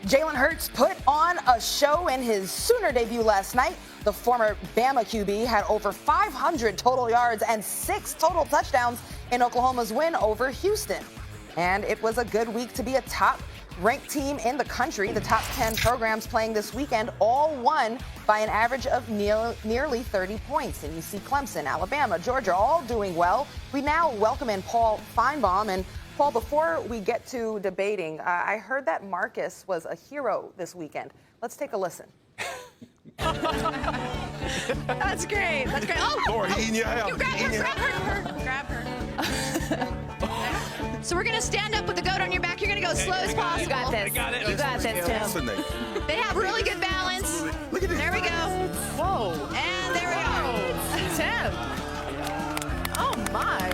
Jalen Hurts put on a show in his Sooner debut last night. The former Bama QB had over 500 total yards and 6 total touchdowns in Oklahoma's win over Houston. And it was a good week to be a top-ranked team in the country. The top 10 programs playing this weekend all won by an average of nearly 30 points. And you see Clemson, Alabama, Georgia all doing well. We now welcome in Paul Feinbaum. And Paul, before we get to debating, I heard that Marcus was a hero this weekend. Let's take a listen. That's great. That's great. Oh, Lord, eating your house. Grab her. So we're going to stand up with the goat on your back. You're going to go as slow as possible. You got this. I got it. You got this, Tim. They have really good balance. Look at this. There we go. Whoa. And there we go. Tim. Oh, my.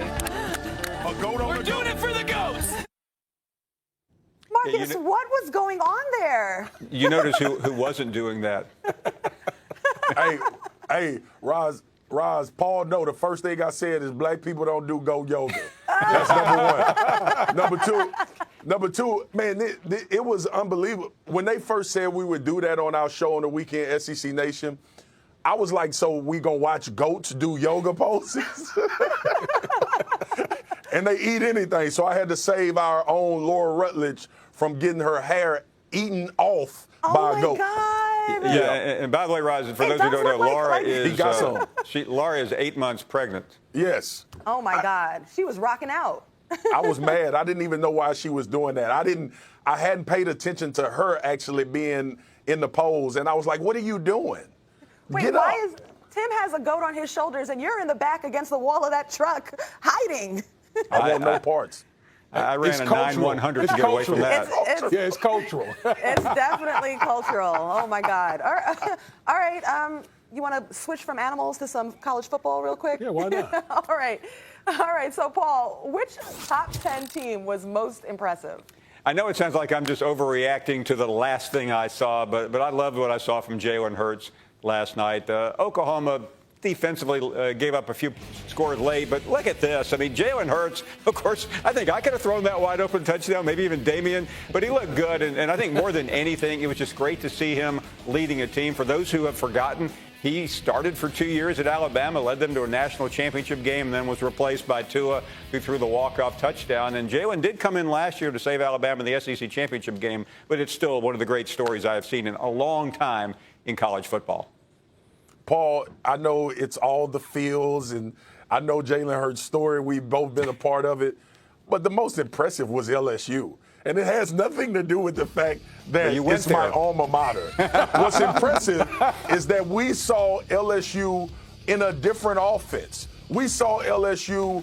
A goat on We're doing it for the goats. Marcus, what was going on there? You notice who wasn't doing that? Hey, Roz, Paul, no, the first thing I said is black people don't do goat yoga. That's number one. Number two, man, it was unbelievable. When they first said we would do that on our show on the weekend, SEC Nation, I was like, so we gonna watch goats do yoga poses? And they eat anything. So I had to save our own Laura Rutledge from getting her hair eaten off by a goat. Oh, my God. Yeah, and by the way, Roz, for those who don't know, Laura is 8 months pregnant. Yes. Oh, my God. She was rocking out. I was mad. I didn't even know why she was doing that. I hadn't paid attention to her actually being in the pose. And I was like, what are you doing? Wait, Get why up. is Tim has a goat on his shoulders and you're in the back against the wall of that truck hiding? I want no parts. I ran a 9-100 to get away from that. It's cultural. It's definitely cultural. Oh, my God. All right. You want to switch from animals to some college football real quick? Yeah, why not? All right. So, Paul, which top 10 team was most impressive? I know it sounds like I'm just overreacting to the last thing I saw, but I loved what I saw from Jalen Hurts last night. Oklahoma defensively gave up a few scores late, but look at this. I mean, Jalen Hurts, of course, I think I could have thrown that wide open touchdown, maybe even Damian, but he looked good. And I think more than anything, it was just great to see him leading a team. For those who have forgotten, he started for 2 years at Alabama, led them to a national championship game, and then was replaced by Tua, who threw the walk-off touchdown. And Jalen did come in last year to save Alabama in the SEC championship game, but it's still one of the great stories I have seen in a long time in college football. Paul, I know it's all the feels, and I know Jalen Hurts' story. We've both been a part of it. But the most impressive was LSU. And it has nothing to do with the fact that it's my alma mater. What's impressive is that we saw LSU in a different offense. We saw LSU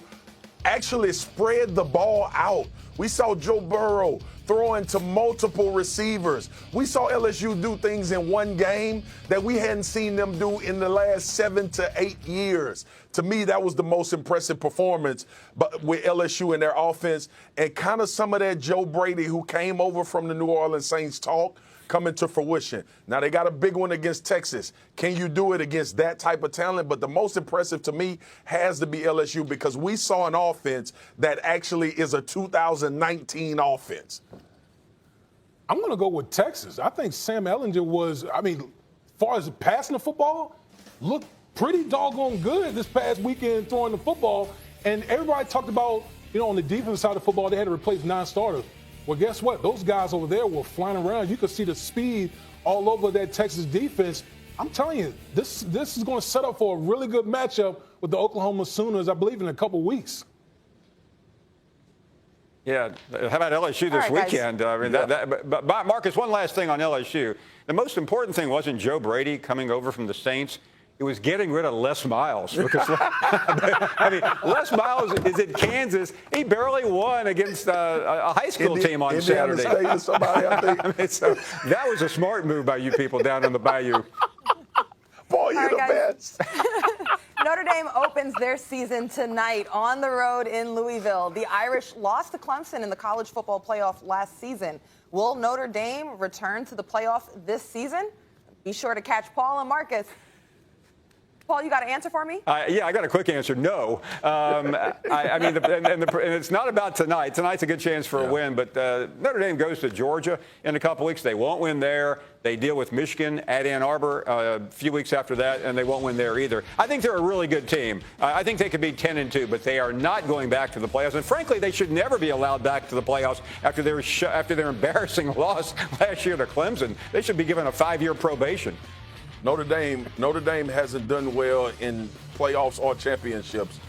actually spread the ball out. We saw Joe Burrow throwing to multiple receivers. We saw LSU do things in one game that we hadn't seen them do in the last 7 to 8 years. To me, that was the most impressive performance but with LSU in their offense, and kind of some of that Joe Brady who came over from the New Orleans Saints talk coming to fruition. Now, they got a big one against Texas. Can you do it against that type of talent? But the most impressive to me has to be LSU, because we saw an offense that actually is a 2019 offense. I'm going to go with Texas. I think Sam Ehlinger was, as far as passing the football, looked pretty doggone good this past weekend throwing the football. And everybody talked about, on the defensive side of football, they had to replace 9 starters. Well, guess what? Those guys over there were flying around. You could see the speed all over that Texas defense. I'm telling you, this is going to set up for a really good matchup with the Oklahoma Sooners, I believe, in a couple weeks. Yeah, how about LSU this weekend? But Marcus, one last thing on LSU. The most important thing wasn't Joe Brady coming over from the Saints. It was getting rid of Les Miles. Because, Les Miles is in Kansas. He barely won against a high school team on Saturday. State or somebody, I think. So that was a smart move by you people down in the Bayou. Boy, you're the best. Notre Dame opens their season tonight on the road in Louisville. The Irish lost to Clemson in the college football playoff last season. Will Notre Dame return to the playoff this season? Be sure to catch Paul and Marcus. Paul, you got an answer for me? Yeah, I got a quick answer. No. I mean, and it's not about tonight. Tonight's a good chance for a win, but Notre Dame goes to Georgia in a couple weeks. They won't win there. They deal with Michigan at Ann Arbor a few weeks after that, and they won't win there either. I think they're a really good team. I think they could be 10-2, but they are not going back to the playoffs. And frankly, they should never be allowed back to the playoffs after their embarrassing loss last year to Clemson. They should be given a 5-year probation. Notre Dame hasn't done well in playoffs or championships.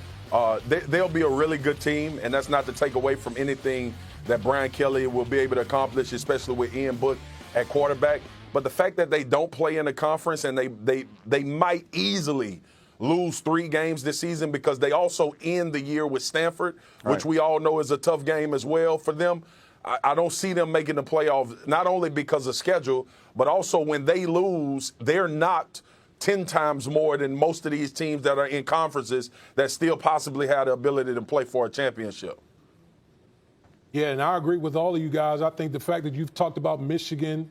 They'll be a really good team, and that's not to take away from anything that Brian Kelly will be able to accomplish, especially with Ian Book at quarterback. But the fact that they don't play in the conference and they might easily lose 3 games this season because they also end the year with Stanford, which we all know is a tough game as well for them. I don't see them making the playoffs, not only because of schedule, but also when they lose, they're not 10 times more than most of these teams that are in conferences that still possibly have the ability to play for a championship. Yeah, and I agree with all of you guys. I think the fact that you've talked about Michigan,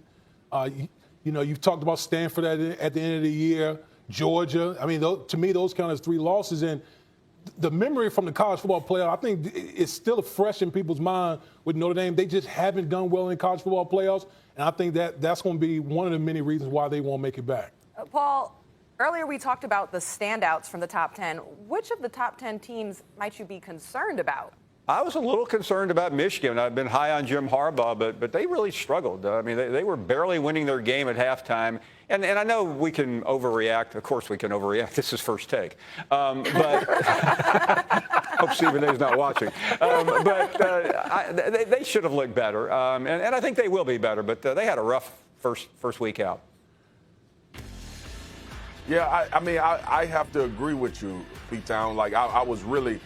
you've talked about Stanford at the end of the year, Georgia. I mean, to me, those count as 3 losses. And the memory from the college football playoff, I think it's still fresh in people's mind with Notre Dame. They just haven't done well in college football playoffs, and I think that's going to be one of the many reasons why they won't make it back. Paul, earlier we talked about the standouts from the top 10. Which of the top 10 teams might you be concerned about? I was a little concerned about Michigan. I've been high on Jim Harbaugh, but they really struggled. I mean, they were barely winning their game at halftime. And I know we can overreact. Of course we can overreact. This is First Take. But hope Stephen A. is not watching. They should have looked better. And I think they will be better. But they had a rough first week out. Yeah, I have to agree with you, Pete Town. Like, I was really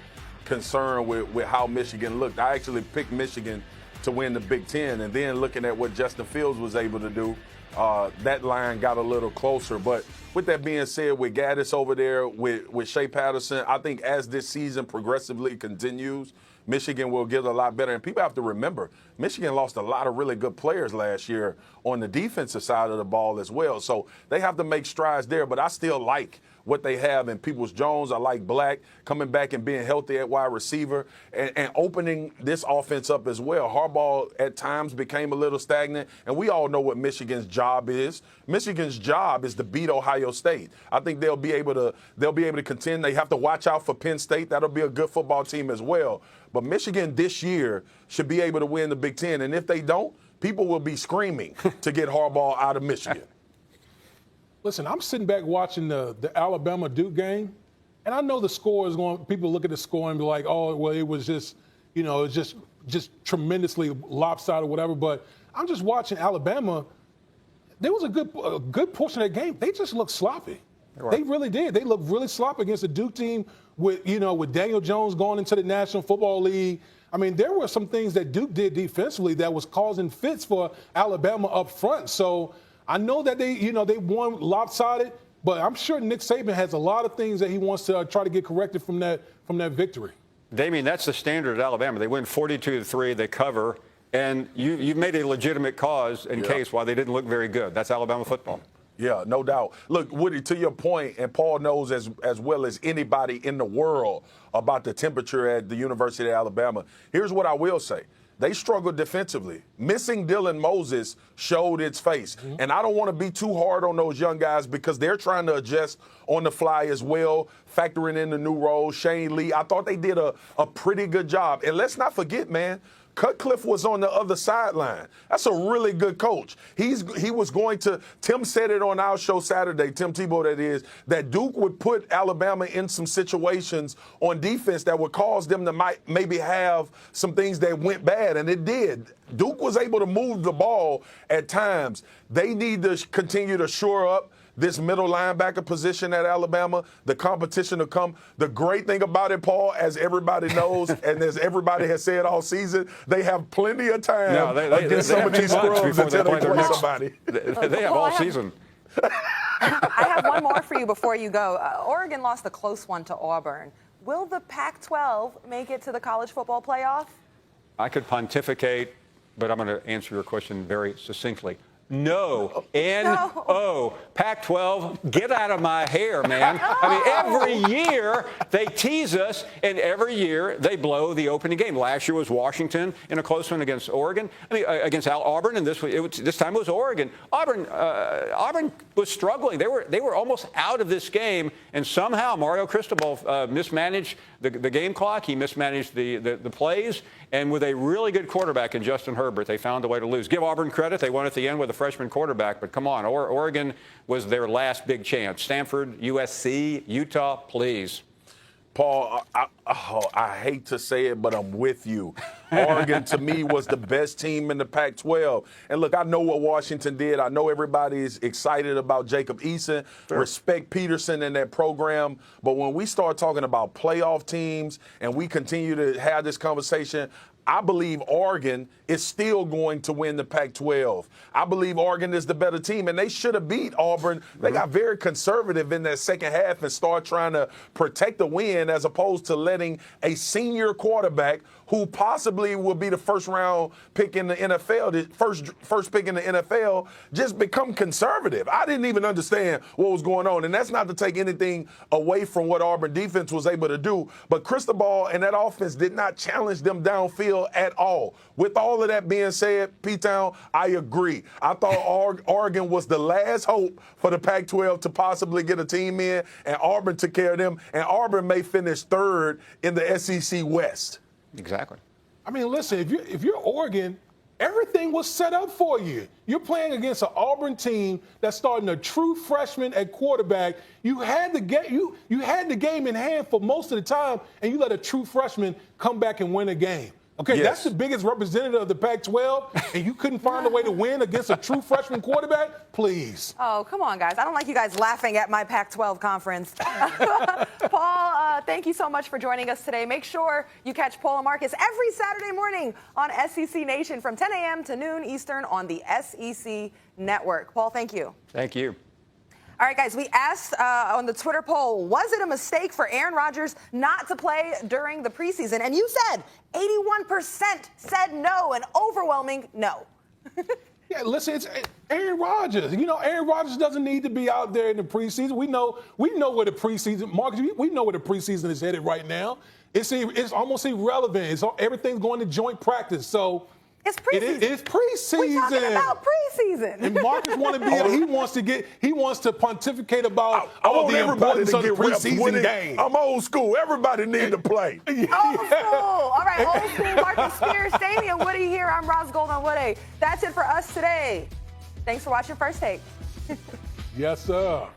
concerned with how Michigan looked. I actually picked Michigan to win the Big Ten, and then looking at what Justin Fields was able to do, that line got a little closer. But with that being said, with Gaddis over there, with Shea Patterson, I think as this season progressively continues, Michigan will get a lot better. And people have to remember, Michigan lost a lot of really good players last year on the defensive side of the ball as well. So they have to make strides there. But I still like what they have in Peoples-Jones. I like Black coming back and being healthy at wide receiver and opening this offense up as well. Harbaugh at times became a little stagnant, and we all know what Michigan's job is. Michigan's job is to beat Ohio State. I think they'll be able to contend. They have to watch out for Penn State. That'll be a good football team as well. But Michigan this year should be able to win the Big Ten, and if they don't, people will be screaming to get Harbaugh out of Michigan. Listen, I'm sitting back watching the Alabama-Duke game, and I know the score is going. People look at the score and be like, "Oh, well, it was just, it's just tremendously lopsided or whatever." But I'm just watching Alabama. There was a good portion of that game. They just looked sloppy. Right. They really did. They looked really sloppy against the Duke team with Daniel Jones going into the National Football League. I mean, there were some things that Duke did defensively that was causing fits for Alabama up front. So I know that they won lopsided, but I'm sure Nick Saban has a lot of things that he wants to try to get corrected from that victory. Damien, that's the standard at Alabama. They win 42-3, they cover, and you've made a legitimate cause in case why they didn't look very good. That's Alabama football. Yeah, no doubt. Look, Woody, to your point, and Paul knows as well as anybody in the world about the temperature at the University of Alabama. Here's what I will say. They struggled defensively. Missing Dylan Moses showed its face. Mm-hmm. And I don't want to be too hard on those young guys because they're trying to adjust on the fly as well, factoring in the new roles. Shane Lee, I thought they did a pretty good job. And let's not forget, man, Cutcliffe was on the other sideline. That's a really good coach. He was going to, Tim said it on our show Saturday, Tim Tebow that is, that Duke would put Alabama in some situations on defense that would cause them to maybe have some things that went bad, and it did. Duke was able to move the ball at times. They need to continue to shore up this middle linebacker position at Alabama, the competition to come. The great thing about it, Paul, as everybody knows, and as everybody has said all season, they have plenty of time against some of these scrubs until they play somebody. They have all season. I have one more for you before you go. Oregon lost a close one to Auburn. Will the Pac-12 make it to the college football playoff? I could pontificate, but I'm going to answer your question very succinctly. No. N-O. Pac-12, get out of my hair, man. I mean, every year they tease us, and every year they blow the opening game. Last year was Washington in a close one against Oregon. I mean, against Auburn, and this time it was Oregon. Auburn was struggling. They were almost out of this game, and somehow Mario Cristobal mismanaged the game clock. He mismanaged the plays, and with a really good quarterback in Justin Herbert, they found a way to lose. Give Auburn credit. They won at the end with a freshman quarterback, but come on, Oregon was their last big chance. Stanford, USC, Utah, please. Paul, I hate to say it, but I'm with you. Oregon, to me, was the best team in the Pac-12. And look, I know what Washington did. I know everybody's excited about Jacob Eason. Sure. Respect Peterson and that program. But when we start talking about playoff teams and we continue to have this conversation, I believe Oregon is still going to win the Pac-12. I believe Oregon is the better team, and they should have beat Auburn. They got very conservative in that second half and start trying to protect the win as opposed to letting a senior quarterback who possibly will be the first-round pick in the NFL, the first pick in the NFL, just become conservative. I didn't even understand what was going on, and that's not to take anything away from what Auburn defense was able to do, but Cristobal and that offense did not challenge them downfield at all. With all of that being said, P-Town, I agree. I thought Oregon was the last hope for the Pac-12 to possibly get a team in, and Auburn took care of them, and Auburn may finish third in the SEC West. Exactly. I mean, listen, if you're Oregon, everything was set up for you. You're playing against an Auburn team that's starting a true freshman at quarterback. You had the game in hand for most of the time, and you let a true freshman come back and win a game. Okay, yes. That's the biggest representative of the Pac-12, and you couldn't find a way to win against a true freshman quarterback? Please. Oh, come on, guys. I don't like you guys laughing at my Pac-12 conference. Paul, thank you so much for joining us today. Make sure you catch Paul and Marcus every Saturday morning on SEC Nation from 10 a.m. to noon Eastern on the SEC Network. Paul, thank you. Thank you. All right, guys, we asked on the Twitter poll, was it a mistake for Aaron Rodgers not to play during the preseason? And you said 81% said no, an overwhelming no. Yeah, listen, it's Aaron Rodgers. You know, Aaron Rodgers doesn't need to be out there in the preseason. We know where the preseason, Marcus, we know where the preseason is headed right now. It's almost irrelevant. Everything's going to joint practice. So it's preseason. It's preseason. We're talking about preseason. And Marcus he wants to pontificate about all the everybody importance to of the get reps preseason game. I'm old school. Everybody need to play. Old school. All right, old school. Marcus Spears, Damian Woody here. I'm Roz Golden Woody. That's it for us today. Thanks for watching First Take. Yes, sir.